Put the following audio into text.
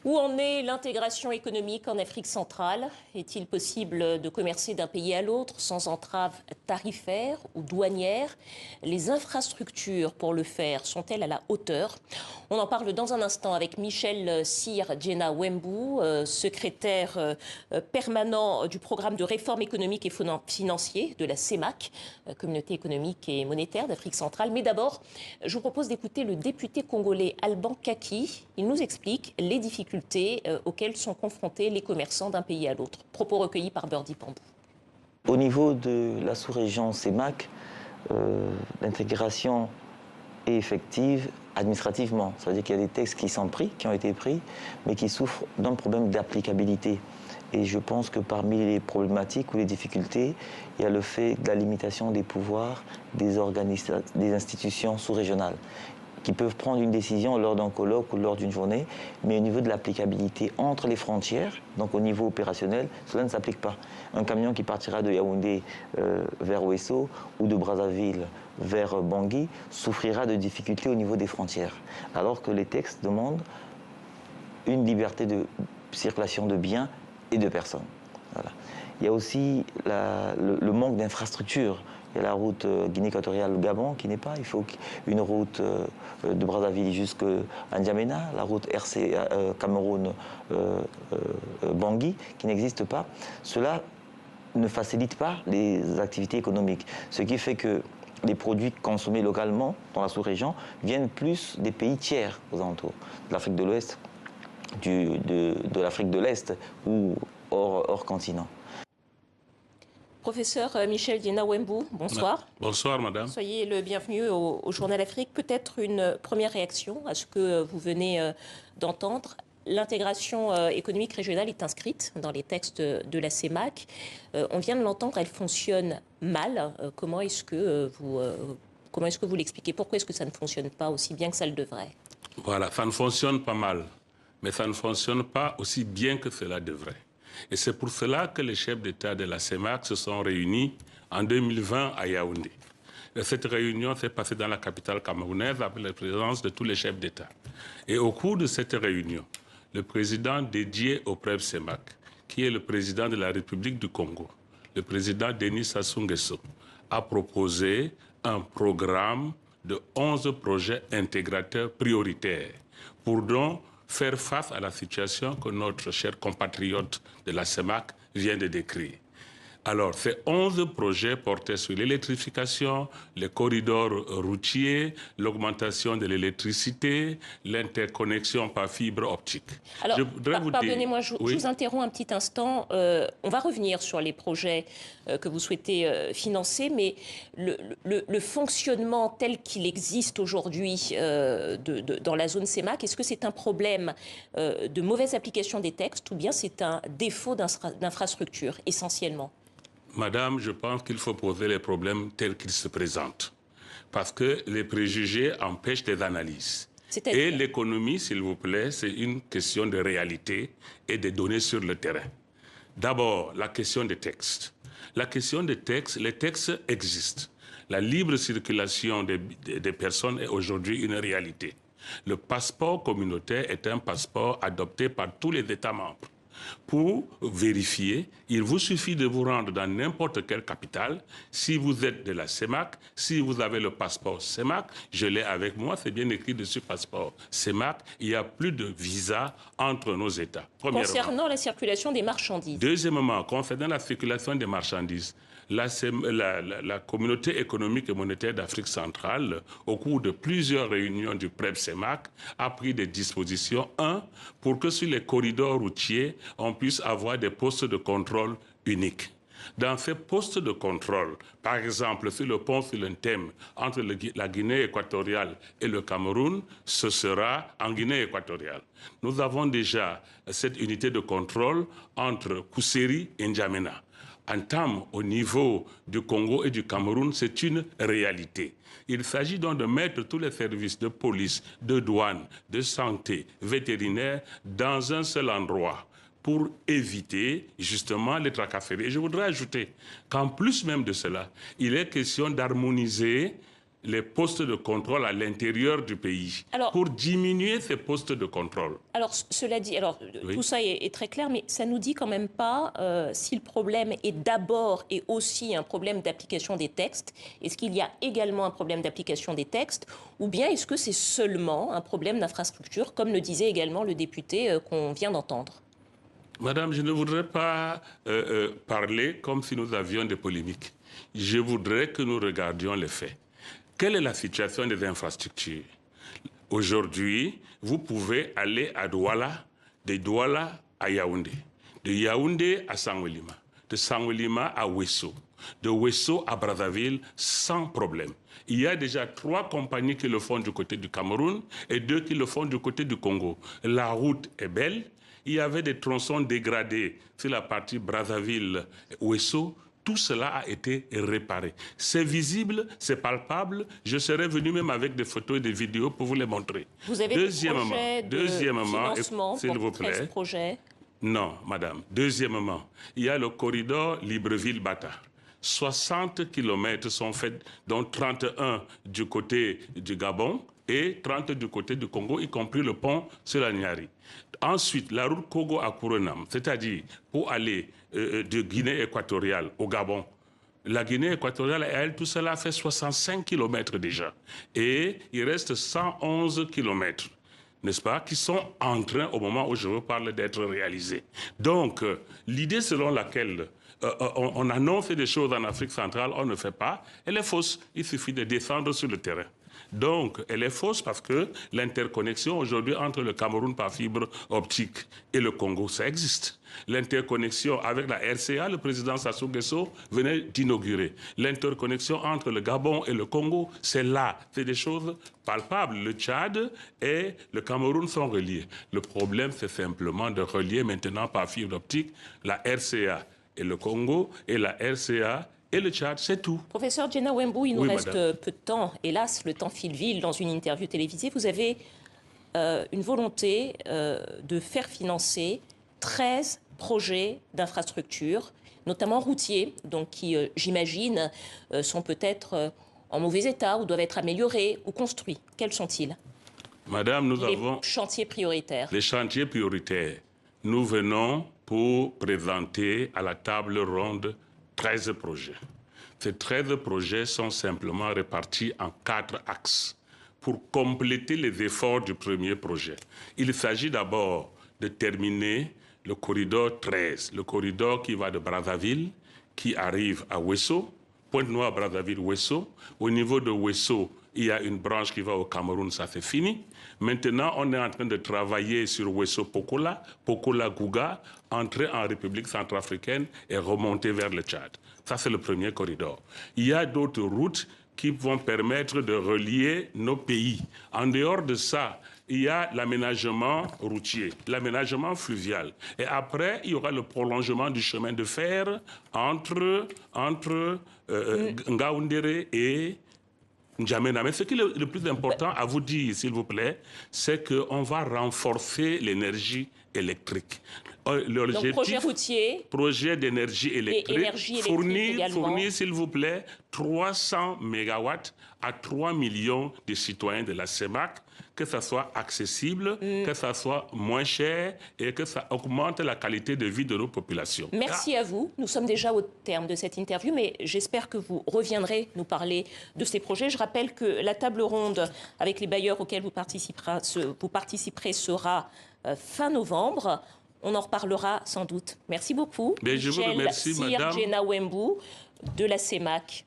Où en est l'intégration économique en Afrique centrale? Est-il possible de commercer d'un pays à l'autre sans entrave tarifaire ou douanière? Les infrastructures pour le faire sont-elles à la hauteur? On en parle dans un instant avec Michel Cyr Djena-Wembou, secrétaire permanent du programme de réforme économique et financier de la CEMAC, Communauté économique et monétaire d'Afrique centrale. Mais d'abord, je vous propose d'écouter le député congolais Alban Kaki. Il nous explique les difficultés auxquelles sont confrontés les commerçants d'un pays à l'autre. Propos recueillis par Birdie Pambou. Au niveau de la sous-région CEMAC, l'intégration est effective administrativement. Ça veut dire qu'il y a des textes qui ont été pris, mais qui souffrent d'un problème d'applicabilité. Et je pense que parmi les problématiques ou les difficultés, il y a le fait de la limitation des pouvoirs des institutions sous-régionales, qui peuvent prendre une décision lors d'un colloque ou lors d'une journée, mais au niveau de l'applicabilité entre les frontières, donc au niveau opérationnel, cela ne s'applique pas. Un camion qui partira de Yaoundé vers Ouesso ou de Brazzaville vers Bangui souffrira de difficultés au niveau des frontières, alors que les textes demandent une liberté de circulation de biens et de personnes. Voilà. Il y a aussi le manque d'infrastructures. Il y a la route Guinée équatoriale Gabon qui n'est pas. Il faut une route de Brazzaville jusqu'à N'Djamena, la route RC Cameroun Bangui qui n'existe pas. Cela ne facilite pas les activités économiques. Ce qui fait que les produits consommés localement dans la sous-région viennent plus des pays tiers aux alentours, de l'Afrique de l'Ouest, de l'Afrique de l'Est ou hors continent. Professeur Michel Djena-Wembou, bonsoir. Bonsoir, madame. Soyez le bienvenu au Journal Afrique. Peut-être une première réaction à ce que vous venez d'entendre. L'intégration économique régionale est inscrite dans les textes de la CEMAC. On vient de l'entendre, elle fonctionne mal. Comment est-ce que vous l'expliquez? Pourquoi est-ce que ça ne fonctionne pas aussi bien que ça le devrait? Voilà, ça ne fonctionne pas mal, mais ça ne fonctionne pas aussi bien que cela devrait. Et c'est pour cela que les chefs d'État de la CEMAC se sont réunis en 2020 à Yaoundé. Et cette réunion s'est passée dans la capitale camerounaise avec la présence de tous les chefs d'État. Et au cours de cette réunion, le président dédié au PREP CEMAC, qui est le président de la République du Congo, le président Denis Sassou Nguesso, a proposé un programme de 11 projets intégrateurs prioritaires pour donc faire face à la situation que notre cher compatriote de la CEMAC vient de décrire. Alors, ces 11 projets portaient sur l'électrification, les corridors routiers, l'augmentation de l'électricité, l'interconnexion par fibre optique. Alors, pardonnez-moi, je vous interromps un petit instant. On va revenir sur les projets que vous souhaitez financer, mais le fonctionnement tel qu'il existe aujourd'hui dans la zone CEMAC, est-ce que c'est un problème de mauvaise application des textes ou bien c'est un défaut d'infrastructure, essentiellement? Madame, je pense qu'il faut poser les problèmes tels qu'ils se présentent. Parce que les préjugés empêchent des analyses. Et l'économie, s'il vous plaît, c'est une question de réalité et de données sur le terrain. D'abord, la question des textes. La question des textes, les textes existent. La libre circulation des personnes est aujourd'hui une réalité. Le passeport communautaire est un passeport adopté par tous les États membres. Pour vérifier, il vous suffit de vous rendre dans n'importe quelle capitale. Si vous êtes de la CEMAC, si vous avez le passeport CEMAC, je l'ai avec moi, c'est bien écrit dessus passeport CEMAC, il n'y a plus de visa entre nos États. Concernant la circulation des marchandises. Deuxièmement, concernant la circulation des marchandises, la communauté économique et monétaire d'Afrique centrale, au cours de plusieurs réunions du PREP CEMAC, a pris des dispositions. Un, pour que sur les corridors routiers, on puisse avoir des postes de contrôle uniques. Dans ces postes de contrôle, par exemple sur le pont sur l'Intem entre la Guinée équatoriale et le Cameroun, ce sera en Guinée équatoriale. Nous avons déjà cette unité de contrôle entre Kousséri et N'Djamena. En termes au niveau du Congo et du Cameroun, c'est une réalité. Il s'agit donc de mettre tous les services de police, de douane, de santé, vétérinaire dans un seul endroit pour éviter justement les tracasseries. Et je voudrais ajouter qu'en plus même de cela, il est question d'harmoniser les postes de contrôle à l'intérieur du pays, Alors, pour diminuer ces postes de contrôle. Alors, cela dit, Oui. tout ça est très clair, mais ça nous dit quand même pas si le problème est d'abord et aussi un problème d'application des textes. Est-ce qu'il y a également un problème d'application des textes, ou bien est-ce que c'est seulement un problème d'infrastructure, comme le disait également le député qu'on vient d'entendre? Madame, je ne voudrais pas parler comme si nous avions des polémiques. Je voudrais que nous regardions les faits. Quelle est la situation des infrastructures? Aujourd'hui, vous pouvez aller à Douala, de Douala à Yaoundé, de Yaoundé à Sanwelima, de Sanwelima à Ouesso, de Ouesso à Brazzaville sans problème. Il y a déjà 3 compagnies qui le font du côté du Cameroun et 2 qui le font du côté du Congo. La route est belle. Il y avait des tronçons dégradés sur la partie Brazzaville-Ouesso. Tout cela a été réparé. C'est visible, c'est palpable. Je serais venu même avec des photos et des vidéos pour vous les montrer. Vous avez des projets de financement s'il vous pour 13 plaît. projets? Non, madame. Deuxièmement, il y a le corridor Libreville-Bata. 60 km sont faits, dont 31 du côté du Gabon et 30 du côté du Congo, y compris le pont sur la Niari. Ensuite, la route Kogo à Kourenam, c'est-à-dire pour aller de Guinée équatoriale au Gabon. La Guinée équatoriale, elle, tout cela fait 65 km déjà. Et il reste 111 km, n'est-ce pas, qui sont en train, au moment où je vous parle, d'être réalisés. Donc, l'idée selon laquelle on annonce des choses en Afrique centrale, on ne fait pas, elle est fausse. Il suffit de descendre sur le terrain. Donc, elle est fausse parce que l'interconnexion aujourd'hui entre le Cameroun par fibre optique et le Congo, ça existe. L'interconnexion avec la RCA, le président Sassou Nguesso venait d'inaugurer. L'interconnexion entre le Gabon et le Congo, c'est là. C'est des choses palpables. Le Tchad et le Cameroun sont reliés. Le problème, c'est simplement de relier maintenant par fibre optique la RCA et le Congo et la RCA et le Tchad, c'est tout. Professeur Djena Wembou, il nous reste madame. peu de temps. Hélas, le temps file vite. Dans une interview télévisée, vous avez une volonté de faire financer 13 projets d'infrastructures, notamment routiers, donc qui, j'imagine, sont peut-être en mauvais état ou doivent être améliorés ou construits. Quels sont-ils? Madame, nous Les avons chantiers prioritaires. les chantiers prioritaires. Nous venons pour présenter à la table ronde 13 projets. Ces 13 projets sont simplement répartis en 4 axes pour compléter les efforts du premier projet. Il s'agit d'abord de terminer le corridor 13, le corridor qui va de Brazzaville, qui arrive à Ouesso, Pointe-Noire, Brazzaville, Ouesso. Au niveau de Ouesso, il y a une branche qui va au Cameroun, ça c'est fini. Maintenant, on est en train de travailler sur Ouesso-Pokola, Pokola-Gouga, entrer en République centrafricaine et remonter vers le Tchad. Ça, c'est le premier corridor. Il y a d'autres routes qui vont permettre de relier nos pays. En dehors de ça, il y a l'aménagement routier, l'aménagement fluvial. Et après, il y aura le prolongement du chemin de fer entre Ngaoundéré et N'Djamena. Mais ce qui est le plus important à vous dire, s'il vous plaît, c'est qu'on va renforcer l'énergie électrique. Donc, projet routier. Projet d'énergie électrique. Fournir, s'il vous plaît, 300 mégawatts à 3 millions de citoyens de la CEMAC, que ça soit accessible, que ça soit moins cher et que ça augmente la qualité de vie de nos populations. Merci à vous. Nous sommes déjà au terme de cette interview, mais j'espère que vous reviendrez nous parler de ces projets. Je rappelle que la table ronde avec les bailleurs auxquels vous participerez sera fin novembre. On en reparlera sans doute. Merci beaucoup. Mais je vous remercie, madame. Djena Wembou de la CEMAC.